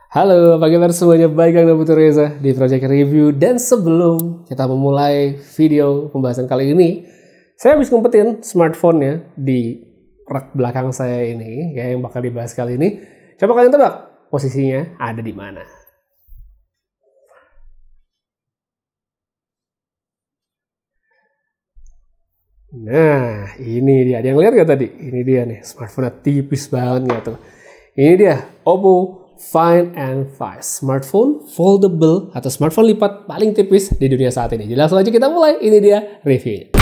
Halo, apa kabar semuanya? Baik, Kang Putu Reza di Project Review. Dan sebelum kita memulai video pembahasan kali ini, saya habis ngumpetin smartphone-nya di rak belakang saya ini, ya, yang bakal dibahas kali ini. Coba kalian tebak posisinya ada di mana? Nah, ini dia. Ada yang lihat gak tadi? Ini dia nih, smartphone tipis banget nggak tuh? Ini dia, Oppo Find N5, smartphone foldable atau smartphone lipat paling tipis di dunia saat ini. Jadi langsung aja kita mulai, ini dia reviewnya.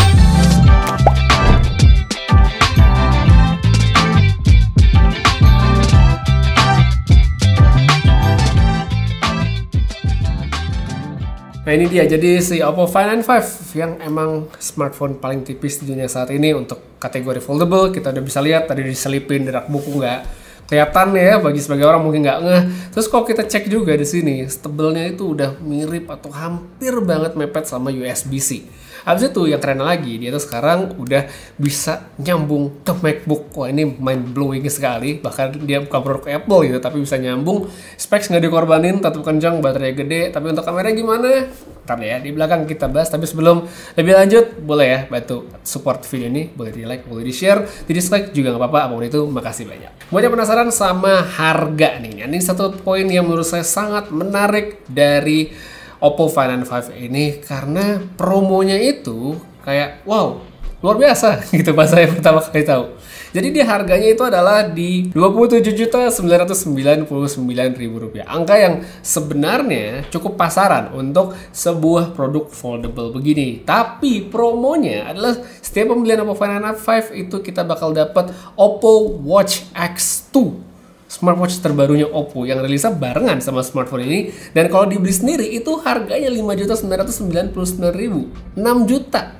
Nah ini dia, jadi si Oppo Find N5 yang emang smartphone paling tipis di dunia saat ini untuk kategori foldable. Kita udah bisa lihat tadi diselipin di rak buku, nggak kelihatan ya bagi sebagai orang mungkin nggak ngeh. Terus kalau kita cek juga di sini, stebelnya itu udah mirip atau hampir banget mepet sama USB-C. Habis itu yang keren lagi, dia tuh sekarang udah bisa nyambung ke MacBook. Wah ini mind blowing sekali. Bahkan dia bukan produk Apple gitu, tapi bisa nyambung. Specs nggak dikorbanin, tetap kencang, baterai gede. Tapi untuk kamera gimana? Ntar ya, di belakang kita bahas. Tapi sebelum lebih lanjut, boleh ya bantu support video ini. Boleh di like, boleh di share, di dislike juga nggak apa-apa. Apapun itu, makasih banyak. Buat yang penasaran sama harga nih, ini satu poin yang menurut saya sangat menarik dari Oppo Find N5 ini, karena promonya itu kayak wow, luar biasa gitu pas saya pertama kali tahu. Jadi dia harganya itu adalah di Rp27.999.000. Angka yang sebenarnya cukup pasaran untuk sebuah produk foldable begini. Tapi promonya adalah setiap pembelian Oppo Find N5 itu kita bakal dapat Oppo Watch X2, smartwatch terbarunya Oppo yang rilisnya barengan sama smartphone ini. Dan kalau dibeli sendiri itu harganya Rp5.999.000, 6 juta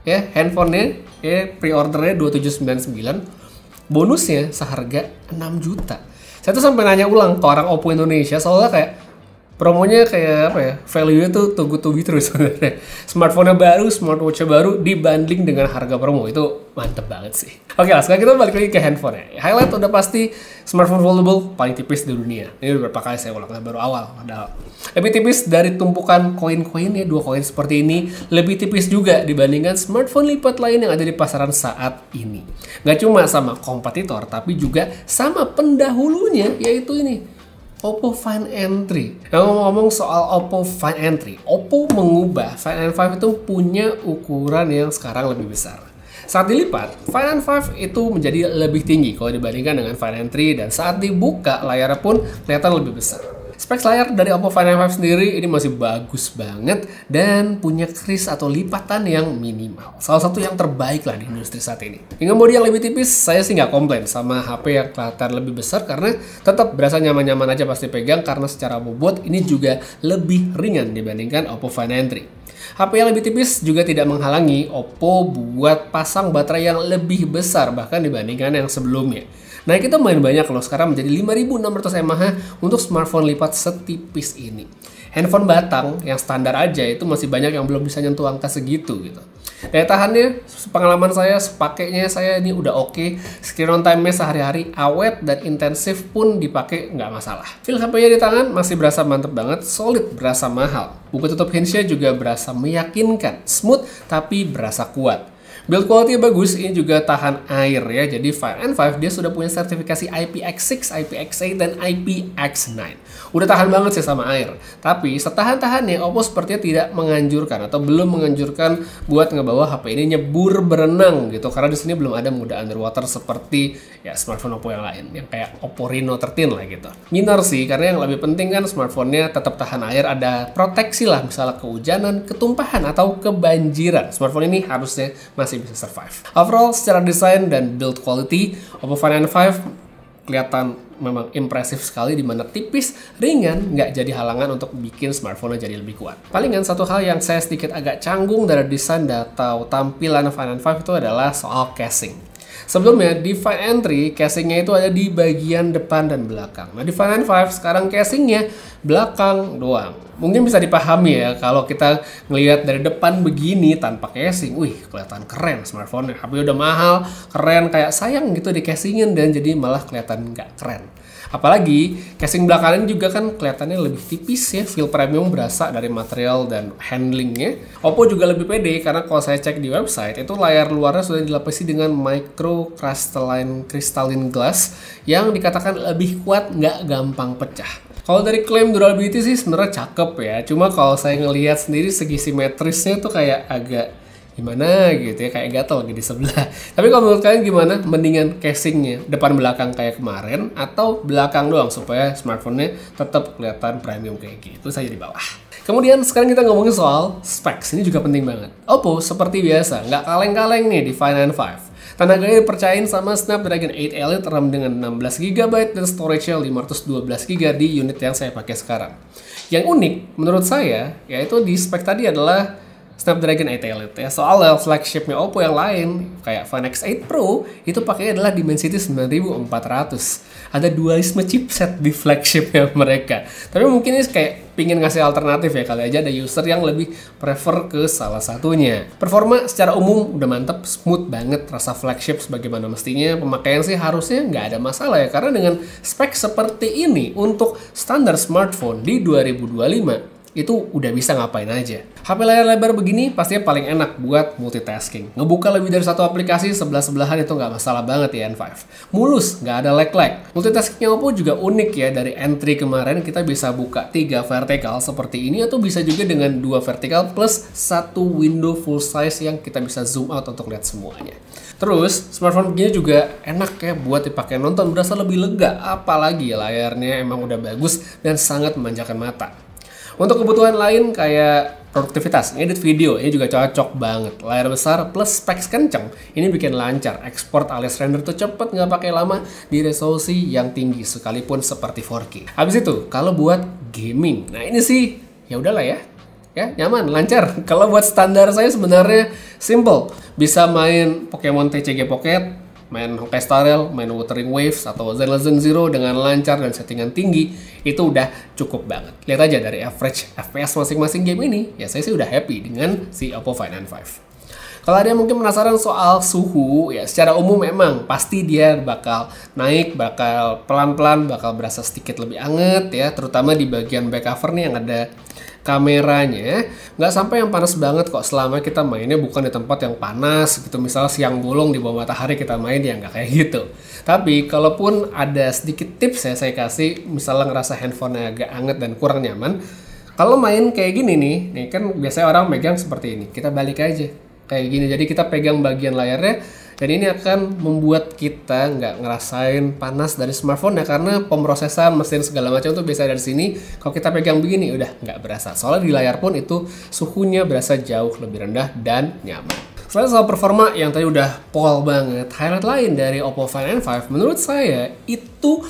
ya handphonenya ya, pre-ordernya 2799, bonusnya seharga 6 juta. Saya tuh sampai nanya ulang ke orang Oppo Indonesia, soalnya kayak promonya kayak apa ya, value-nya tuh too good to be true sebenarnya. Smartphone-nya baru, smartwatch-nya baru dibanding dengan harga promo, itu mantep banget sih. Oke lah, sekarang kita balik lagi ke handphone-nya. Highlight udah pasti smartphone foldable paling tipis di dunia. Ini beberapa kali saya ulang, baru awal padahal. Lebih tipis dari tumpukan koin-koinnya, 2 koin seperti ini. Lebih tipis juga dibandingkan smartphone lipat lain yang ada di pasaran saat ini. Nggak cuma sama kompetitor, tapi juga sama pendahulunya, yaitu ini, Oppo Find N3. Nah, ngomong-ngomong soal Oppo Find N3, Oppo mengubah Find N5 itu punya ukuran yang sekarang lebih besar. Saat dilipat, Find N5 itu menjadi lebih tinggi kalau dibandingkan dengan Find N3, dan saat dibuka layarnya pun kelihatan lebih besar. Specs layar dari Oppo Find N5 sendiri ini masih bagus banget dan punya kris atau lipatan yang minimal. Salah satu yang terbaik lah di industri saat ini. Hingga bodi yang lebih tipis, saya sih nggak komplain sama HP yang kelihatan lebih besar karena tetap berasa nyaman-nyaman aja pasti pegang, karena secara bobot ini juga lebih ringan dibandingkan Oppo Find N3. HP yang lebih tipis juga tidak menghalangi Oppo buat pasang baterai yang lebih besar bahkan dibandingkan yang sebelumnya. Nah, kita main banyak loh sekarang menjadi 5600 mAh untuk smartphone lipat setipis ini. Handphone batang yang standar aja itu masih banyak yang belum bisa nyentuh angka segitu gitu. Daya tahannya, pengalaman saya, pakainya saya ini udah oke. Screen on time-nya sehari-hari awet dan intensif pun dipakai nggak masalah. Feel HP-nya di tangan masih berasa mantep banget, solid, berasa mahal. Buku tutup hinge-nya juga berasa meyakinkan, smooth tapi berasa kuat. Build quality bagus, ini juga tahan air ya. Jadi Find N5 dia sudah punya sertifikasi IPX6, IPX8, dan IPX9. Udah tahan banget sih sama air. Tapi setahan-tahannya Oppo sepertinya tidak menganjurkan atau belum menganjurkan buat ngebawa HP ini nyebur berenang gitu. Karena di sini belum ada mode underwater seperti ya smartphone Oppo yang lain, yang kayak Oppo Reno 13 lah gitu. Minor sih, karena yang lebih penting kan smartphone-nya tetap tahan air, ada proteksi lah misalnya kehujanan, ketumpahan, atau kebanjiran. Smartphone ini harusnya masih bisa survive. Overall, secara desain dan build quality, Oppo Find N5 kelihatan memang impresif sekali, di mana tipis, ringan, nggak jadi halangan untuk bikin smartphone jadi lebih kuat. Palingan satu hal yang saya sedikit agak canggung dari desain atau tampilan Find N5 itu adalah soal casing. Sebelumnya di Find N3 casingnya itu ada di bagian depan dan belakang. Nah di Find N5 sekarang casingnya belakang doang. Mungkin bisa dipahami ya kalau kita ngelihat dari depan begini tanpa casing, wih kelihatan keren smartphone. HP udah mahal, keren, kayak sayang gitu di casingin dan jadi malah kelihatan nggak keren. Apalagi casing belakangnya juga kan kelihatannya lebih tipis ya, feel premium berasa dari material dan handlingnya. Oppo juga lebih pede karena kalau saya cek di website itu layar luarnya sudah dilapisi dengan micro crystalline glass yang dikatakan lebih kuat, nggak gampang pecah. Kalau dari klaim durability sih sebenarnya cakep ya, cuma kalau saya ngelihat sendiri segi simetrisnya tuh kayak agak gimana gitu ya, kayak gatel lagi di sebelah. Tapi kalau menurut kalian gimana? Mendingan casingnya depan belakang kayak kemarin atau belakang doang supaya smartphone-nya tetap kelihatan premium kayak gitu saja di bawah. Kemudian sekarang kita ngomongin soal specs, ini juga penting banget. Oppo seperti biasa nggak kaleng-kaleng nih di Find N5. Tenaganya dipercayain sama Snapdragon 8 Elite, RAM dengan 16GB dan storage-nya 512GB di unit yang saya pakai sekarang. Yang unik menurut saya yaitu di spek tadi adalah Snapdragon 8 Elite ya. Soalnya flagshipnya Oppo yang lain kayak Find X8 Pro itu pakainya adalah Dimensity 9400. Ada dualisme chipset di flagshipnya mereka. Tapi mungkin ini kayak pingin ngasih alternatif ya, kali aja ada user yang lebih prefer ke salah satunya. Performa secara umum udah mantep, smooth banget, rasa flagship sebagaimana mestinya. Pemakaian sih harusnya nggak ada masalah ya, karena dengan spek seperti ini untuk standar smartphone di 2025 itu udah bisa ngapain aja. HP layar lebar begini pastinya paling enak buat multitasking. Ngebuka lebih dari satu aplikasi sebelah-sebelahan itu nggak masalah banget ya N5. Mulus, nggak ada lag-lag. Multitaskingnya Oppo juga unik ya, dari N3 kemarin kita bisa buka 3 vertikal seperti ini atau bisa juga dengan 2 vertikal plus 1 window full size yang kita bisa zoom out untuk lihat semuanya. Terus, smartphone begini juga enak ya buat dipakai nonton, berasa lebih lega. Apalagi layarnya emang udah bagus dan sangat memanjakan mata. Untuk kebutuhan lain kayak produktivitas, edit video, ini juga cocok banget. Layar besar plus specs kenceng, ini bikin lancar. Export alias render tuh cepet, nggak pakai lama, di resolusi yang tinggi sekalipun seperti 4K. Habis itu, kalau buat gaming, nah ini sih ya udahlah ya. Ya, nyaman, lancar. Kalau buat standar saya sebenarnya simple. Bisa main Pokemon TCG Pocket, main Honkai Star Rail, main Wuthering Waves, atau Zen Legend Zero dengan lancar dan settingan tinggi, itu udah cukup banget. Lihat aja dari average FPS masing-masing game ini, ya saya sih udah happy dengan si Oppo Find N5. Kalau ada yang mungkin penasaran soal suhu, ya secara umum memang pasti dia bakal naik, bakal pelan-pelan, bakal berasa sedikit lebih anget ya, terutama di bagian back cover nih yang ada kameranya. Nggak sampai yang panas banget kok selama kita mainnya bukan di tempat yang panas gitu, misalnya siang bolong di bawah matahari kita main, ya nggak kayak gitu. Tapi kalaupun ada sedikit tips ya saya kasih, misalnya ngerasa handphonenya agak anget dan kurang nyaman, kalau main kayak gini nih kan biasanya orang megang seperti ini, kita balik aja kayak gini, jadi kita pegang bagian layarnya, dan ini akan membuat kita nggak ngerasain panas dari smartphone ya, karena pemrosesan mesin segala macam tuh biasa dari sini. Kalau kita pegang begini udah nggak berasa, soalnya di layar pun itu suhunya berasa jauh lebih rendah dan nyaman. Selain soal performa yang tadi udah pol banget, highlight lain dari Oppo Find N5 menurut saya itu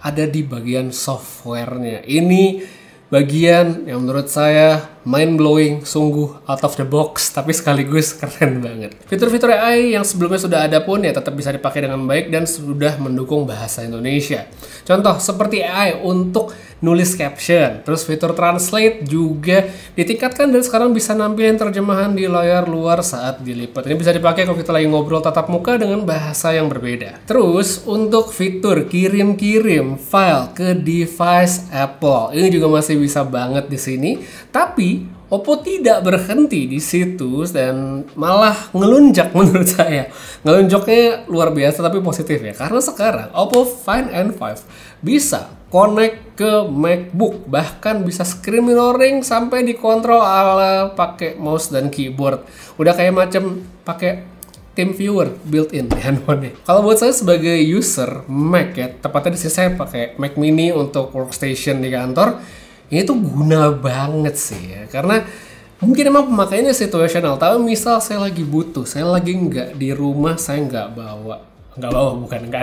ada di bagian softwarenya. Ini bagian yang menurut saya mind blowing, sungguh out of the box, tapi sekaligus keren banget. Fitur-fitur AI yang sebelumnya sudah ada pun ya tetap bisa dipakai dengan baik dan sudah mendukung bahasa Indonesia. Contoh seperti AI untuk nulis caption, terus fitur translate juga ditingkatkan dan sekarang bisa nampilin terjemahan di layar luar saat dilipat. Ini bisa dipakai kalau kita lagi ngobrol tatap muka dengan bahasa yang berbeda. Terus untuk fitur kirim-kirim file ke device Apple, ini juga masih bisa banget di sini, tapi Oppo tidak berhenti di situ dan malah ngelunjak menurut saya. Ngelunjoknya luar biasa tapi positif ya, karena sekarang Oppo Find N5 bisa connect ke MacBook, bahkan bisa screen mirroring sampai dikontrol ala pakai mouse dan keyboard. Udah kayak macam pakai TeamViewer built-in di handphone. Kalau buat saya sebagai user Mac ya, tepatnya di sini saya pakai Mac Mini untuk workstation di kantor. Ini tuh guna banget sih ya, karena mungkin emang pemakaiannya situasional. Tapi misal saya lagi butuh, saya lagi nggak di rumah, saya nggak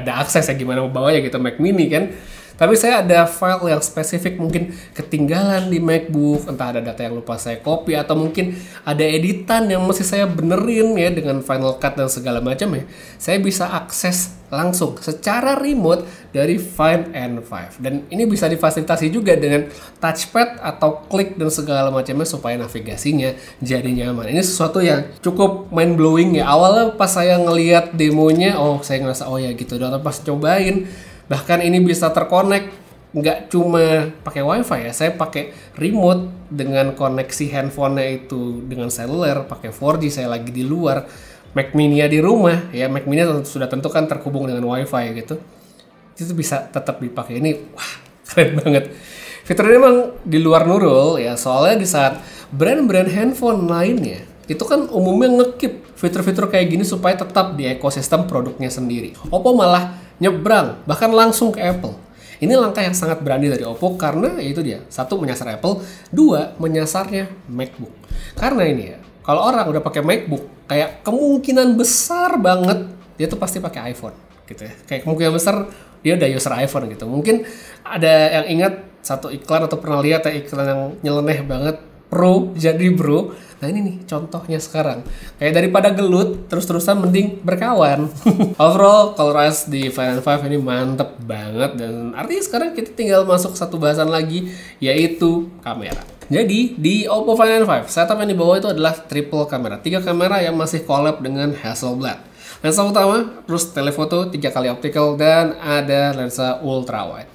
ada akses ya, gimana mau bawanya gitu Mac Mini kan. Tapi saya ada file yang spesifik mungkin ketinggalan di MacBook, entah ada data yang lupa saya copy, atau mungkin ada editan yang mesti saya benerin ya dengan Final Cut dan segala macam ya. Saya bisa akses langsung secara remote dari Find N5. Dan ini bisa difasilitasi juga dengan touchpad atau klik dan segala macamnya supaya navigasinya jadi nyaman. Ini sesuatu yang cukup mind blowing ya. Awalnya pas saya ngelihat demonya, saya ngerasa oh ya gitu. Dan pas cobain, Bahkan ini bisa terkonek nggak cuma pakai wifi ya, saya pakai remote dengan koneksi handphonenya itu dengan seluler, pakai 4G, saya lagi di luar, Mac Mini-nya di rumah ya, Mac Mini sudah tentu kan terhubung dengan wifi gitu, itu bisa tetap dipakai. Ini wah keren banget. Fitur ini memang di luar Nurul ya, soalnya di saat brand-brand handphone lainnya itu kan umumnya ngekip fitur-fitur kayak gini supaya tetap di ekosistem produknya sendiri. Oppo malah nyebrang, bahkan langsung ke Apple. Ini langkah yang sangat berani dari Oppo karena ya itu dia, satu menyasar Apple, dua menyasarnya MacBook. Karena ini ya, kalau orang udah pakai MacBook, kayak kemungkinan besar banget dia tuh pasti pakai iPhone gitu ya. Kayak kemungkinan besar dia udah user iPhone gitu. Mungkin ada yang ingat satu iklan atau pernah lihat ya, iklan yang nyeleneh banget, Pro jadi Bro. Nah ini nih contohnya sekarang. Kayak daripada gelut terus-terusan mending berkawan. Overall ColorOS di Fine N5 ini mantep banget, dan artinya sekarang kita tinggal masuk satu bahasan lagi, yaitu kamera. Jadi di Oppo Fine N5 setup yang di bawah itu adalah triple kamera, 3 kamera yang masih collab dengan Hasselblad. Lensa utama, terus telefoto 3 kali optical, dan ada lensa ultra wide.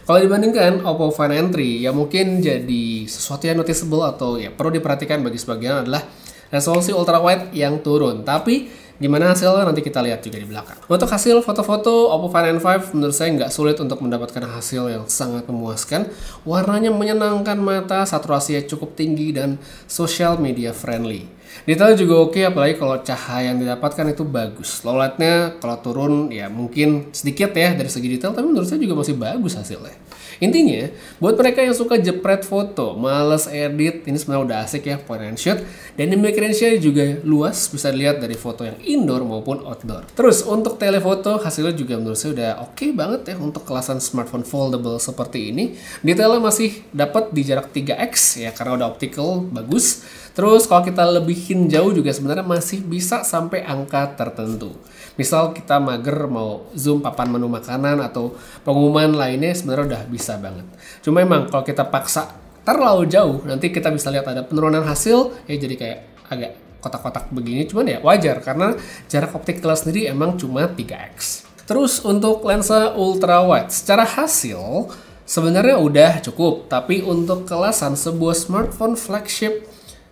Kalau dibandingkan Oppo Find N3, ya mungkin jadi sesuatu yang noticeable atau ya perlu diperhatikan bagi sebagian adalah resolusi ultrawide yang turun. Tapi gimana hasilnya nanti kita lihat juga di belakang. Untuk hasil foto-foto, Oppo Find N5 menurut saya nggak sulit untuk mendapatkan hasil yang sangat memuaskan. Warnanya menyenangkan mata, saturasinya cukup tinggi, dan social media friendly. Detail juga oke, apalagi kalau cahaya yang didapatkan itu bagus. Low light-nya kalau turun ya mungkin sedikit ya dari segi detail, tapi menurut saya juga masih bagus hasilnya. Intinya, buat mereka yang suka jepret foto, males edit, ini sebenarnya udah asik ya point and shoot. Dan image range-nya juga luas, bisa dilihat dari foto yang indoor maupun outdoor. Terus untuk telefoto, hasilnya juga menurut saya udah oke banget ya untuk kelasan smartphone foldable seperti ini. Detailnya masih dapat di jarak 3x ya karena udah optical, bagus. Terus kalau kita lebihin jauh juga sebenarnya masih bisa sampai angka tertentu. Misal kita mager mau zoom papan menu makanan atau pengumuman lainnya sebenarnya udah bisa banget. Cuma emang kalau kita paksa terlalu jauh nanti kita bisa lihat ada penurunan hasil ya, jadi kayak agak kotak-kotak begini. Cuman ya wajar karena jarak optical sendiri emang cuma 3x. Terus untuk lensa ultra wide secara hasil sebenarnya udah cukup, tapi untuk kelasan sebuah smartphone flagship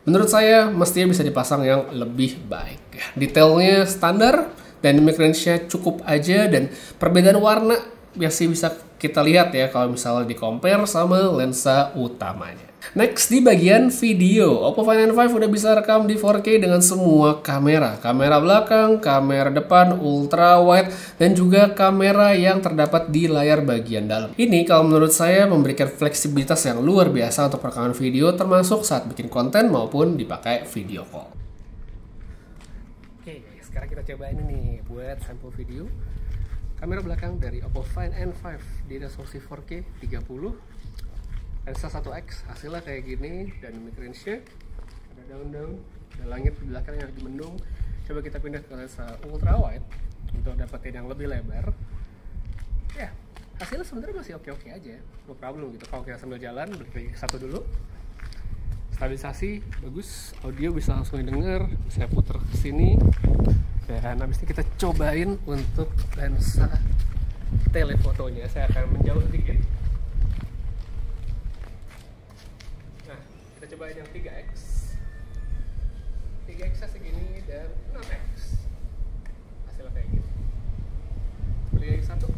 menurut saya mestinya bisa dipasang yang lebih baik. Detailnya standar dan image range-nya cukup aja, dan perbedaan warna masih bisa kita lihat ya kalau misalnya di compare sama lensa utamanya. Next di bagian video, Oppo Find N5 udah bisa rekam di 4K dengan semua kamera. Kamera belakang, kamera depan, ultra wide, dan juga kamera yang terdapat di layar bagian dalam. Ini kalau menurut saya memberikan fleksibilitas yang luar biasa untuk rekaman video, termasuk saat bikin konten maupun dipakai video call. Oke, sekarang kita coba ini nih buat sampel video. Kamera belakang dari Oppo Find N5 di resolusi 4K 30. Lensa 1x, hasilnya kayak gini, dan image range-nya ada daun-daun, ada langit di belakang yang lagi mendung. Coba kita pindah ke lensa ultra wide untuk dapetin yang lebih lebar. Ya, hasilnya sebenarnya masih oke-oke aja, no problem gitu. Kalau kita sambil jalan, balik lagi ke satu dulu. Stabilisasi bagus, audio bisa langsung didengar, saya puter ke sini. Dan habis ini kita cobain untuk lensa telefotonya. Saya akan menjauh sedikit. Kita cobain yang 3x 3x segini dan 6x hasilnya kayak gini. Beli yang satu.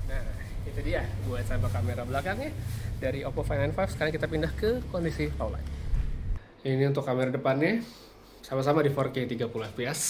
Nah itu dia buat sampel kamera belakangnya dari Oppo Find N5. Sekarang kita pindah ke kondisi low light. Ini untuk kamera depannya sama-sama di 4K 30 fps.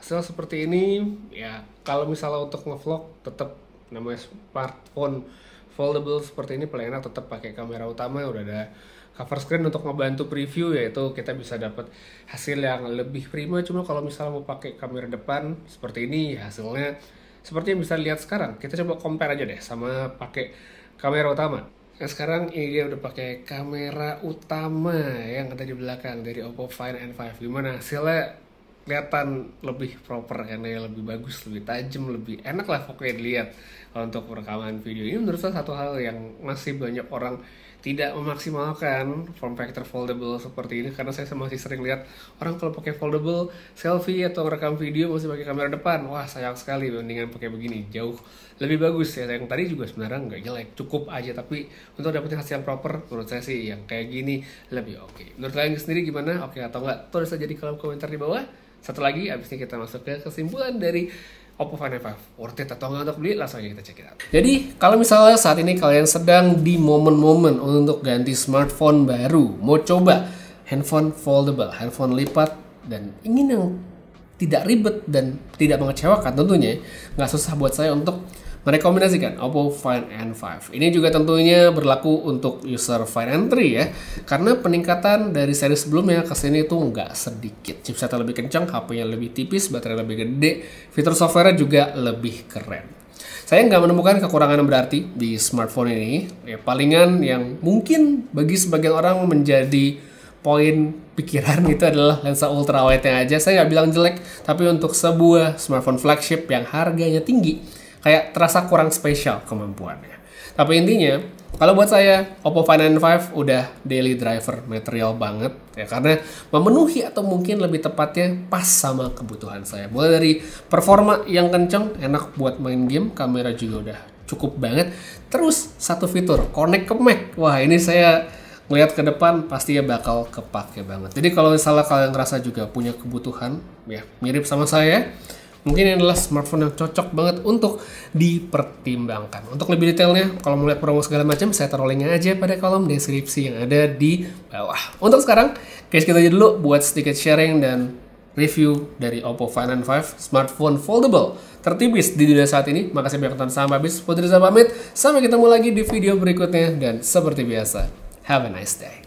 Hasil seperti ini ya, kalau misalnya untuk ngevlog tetap namanya smartphone foldable seperti ini paling enak tetap pakai kamera utama. Udah ada cover screen untuk ngebantu preview, yaitu kita bisa dapat hasil yang lebih prima. Cuma kalau misalnya mau pakai kamera depan seperti ini, hasilnya seperti yang bisa lihat sekarang. Kita coba compare aja deh sama pakai kamera utama. Nah sekarang ini dia udah pakai kamera utama yang ada di belakang dari Oppo Find N5. Gimana hasilnya? Kelihatan lebih proper, karena lebih bagus, lebih tajam, lebih enak lah pokoknya dilihat. Kalau untuk rekaman video ini menurut saya satu hal yang masih banyak orang tidak memaksimalkan form factor foldable seperti ini, karena saya masih sering lihat orang kalau pakai foldable selfie atau rekam video masih pakai kamera depan. Wah, sayang sekali, mendingan pakai begini jauh lebih bagus ya. Yang tadi juga sebenarnya nggak jelek, cukup aja, tapi untuk dapetin hasil yang proper menurut saya sih yang kayak gini lebih oke. Menurut kalian sendiri gimana? Oke atau enggak? Tulis aja di kolom komentar di bawah. Satu lagi, abis ini kita masuk ke kesimpulan dari Oppo Find N5, worth it atau enggak untuk beli, langsung aja kita check it out. Jadi kalau misalnya saat ini kalian sedang di momen-momen untuk ganti smartphone baru, mau coba handphone foldable, handphone lipat, dan ingin yang tidak ribet dan tidak mengecewakan tentunya, nggak susah buat saya untuk merekomendasikan Oppo Find N5. Ini juga tentunya berlaku untuk user Find N3 ya, karena peningkatan dari seri sebelumnya ke sini itu nggak sedikit. Chipsetnya lebih kencang, HP-nya lebih tipis, baterai lebih gede, fitur software juga lebih keren. Saya nggak menemukan kekurangan yang berarti di smartphone ini. Ya, palingan yang mungkin bagi sebagian orang menjadi poin pikiran itu adalah lensa ultrawide-nya aja. Saya nggak bilang jelek, tapi untuk sebuah smartphone flagship yang harganya tinggi, kayak terasa kurang spesial kemampuannya. Tapi intinya, kalau buat saya, Oppo Find N5 udah daily driver material banget ya, karena memenuhi atau mungkin lebih tepatnya pas sama kebutuhan saya. Mulai dari performa yang kenceng, enak buat main game, kamera juga udah cukup banget. Terus satu fitur, connect ke Mac. Wah, ini saya ngelihat ke depan pastinya bakal kepake banget. Jadi kalau misalnya kalian ngerasa juga punya kebutuhan ya mirip sama saya, mungkin ini adalah smartphone yang cocok banget untuk dipertimbangkan. Untuk lebih detailnya, kalau mau lihat promo segala macam, saya taruh linknya aja pada kolom deskripsi yang ada di bawah. Untuk sekarang, guys, kita aja dulu buat sedikit sharing dan review dari Oppo Find N5, smartphone foldable tertipis di dunia saat ini. Makasih banyak tonton sampai habis. Putri Riza pamit, sampai ketemu lagi di video berikutnya, dan seperti biasa, have a nice day.